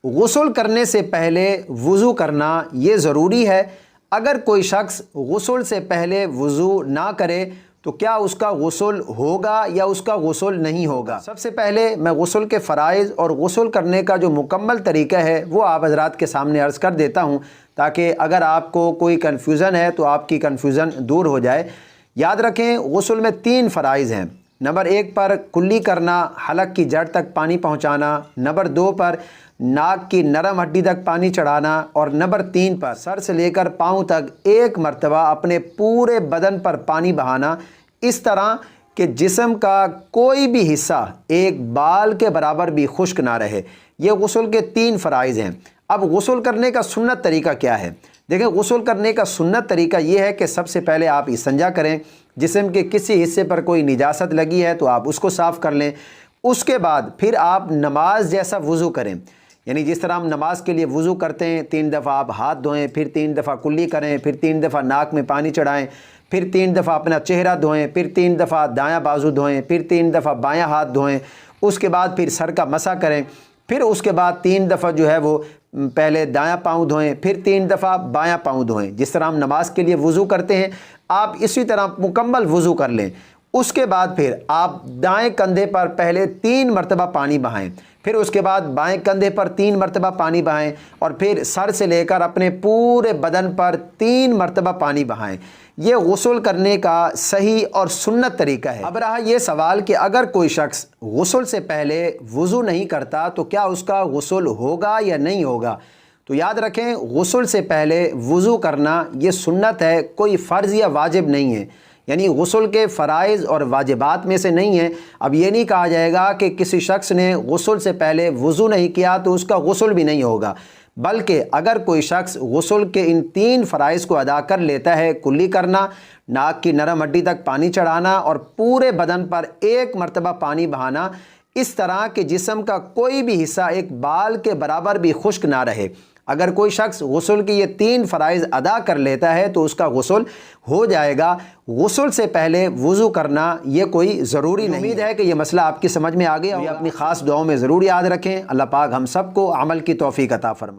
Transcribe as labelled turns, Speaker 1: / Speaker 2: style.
Speaker 1: غسل کرنے سے پہلے وضو کرنا یہ ضروری ہے۔ اگر کوئی شخص غسل سے پہلے وضو نہ کرے تو کیا اس کا غسل ہوگا یا اس کا غسل نہیں ہوگا؟ سب سے پہلے میں غسل کے فرائض اور غسل کرنے کا جو مکمل طریقہ ہے وہ آپ حضرات کے سامنے عرض کر دیتا ہوں، تاکہ اگر آپ کو کوئی کنفیوژن ہے تو آپ کی کنفیوژن دور ہو جائے۔ یاد رکھیں، غسل میں 3 فرائض ہیں۔ نمبر 1 پر کلی کرنا، حلق کی جڑ تک پانی پہنچانا۔ نمبر 2 پر ناک کی نرم ہڈی تک پانی چڑھانا، اور نمبر 3 پر سر سے لے کر پاؤں تک ایک مرتبہ اپنے پورے بدن پر پانی بہانا، اس طرح کہ جسم کا کوئی بھی حصہ ایک بال کے برابر بھی خشک نہ رہے۔ یہ غسل کے 3 فرائض ہیں۔ اب غسل کرنے کا سنت طریقہ کیا ہے؟ دیکھیں، غسل کرنے کا سنت طریقہ یہ ہے کہ سب سے پہلے آپ استنجا کریں۔ جسم کے کسی حصے پر کوئی نجاست لگی ہے تو آپ اس کو صاف کر لیں۔ اس کے بعد پھر آپ نماز جیسا وضو کریں، یعنی جس طرح ہم نماز کے لیے وضو کرتے ہیں، 3 دفعہ آپ ہاتھ دھوئیں، پھر 3 دفعہ کلی کریں، پھر 3 دفعہ ناک میں پانی چڑھائیں، پھر 3 دفعہ اپنا چہرہ دھوئیں، پھر 3 دفعہ دایاں بازو دھوئیں، پھر 3 دفعہ بایاں ہاتھ دھوئیں، اس کے بعد پھر سر کا مسح کریں، پھر اس کے بعد 3 دفعہ جو ہے وہ پہلے دایاں پاؤں دھوئیں، پھر 3 دفعہ بایاں پاؤں دھوئیں۔ جس طرح ہم نماز کے لیے وضو کرتے ہیں آپ اسی طرح مکمل وضو کر لیں۔ اس کے بعد پھر آپ دائیں کندھے پر پہلے 3 مرتبہ پانی بہائیں، پھر اس کے بعد بائیں کندھے پر 3 مرتبہ پانی بہائیں، اور پھر سر سے لے کر اپنے پورے بدن پر 3 مرتبہ پانی بہائیں۔ یہ غسل کرنے کا صحیح اور سنت طریقہ ہے۔ اب رہا یہ سوال کہ اگر کوئی شخص غسل سے پہلے وضو نہیں کرتا تو کیا اس کا غسل ہوگا یا نہیں ہوگا؟ تو یاد رکھیں، غسل سے پہلے وضو کرنا یہ سنت ہے، کوئی فرض یا واجب نہیں ہے، یعنی غسل کے فرائض اور واجبات میں سے نہیں ہے۔ اب یہ نہیں کہا جائے گا کہ کسی شخص نے غسل سے پہلے وضو نہیں کیا تو اس کا غسل بھی نہیں ہوگا، بلکہ اگر کوئی شخص غسل کے ان 3 فرائض کو ادا کر لیتا ہے، کلی کرنا، ناک کی نرم ہڈی تک پانی چڑھانا اور پورے بدن پر ایک مرتبہ پانی بہانا، اس طرح کہ جسم کا کوئی بھی حصہ ایک بال کے برابر بھی خشک نہ رہے، اگر کوئی شخص غسل کی یہ 3 فرائض ادا کر لیتا ہے تو اس کا غسل ہو جائے گا۔ غسل سے پہلے وضو کرنا یہ کوئی ضروری نہیں۔ امید ہے کہ یہ مسئلہ آپ کی سمجھ میں آ گیا۔ یہ اپنی خاص دعاؤں میں ضرور یاد رکھیں۔ اللہ پاک ہم سب کو عمل کی توفیق عطا فرمائے۔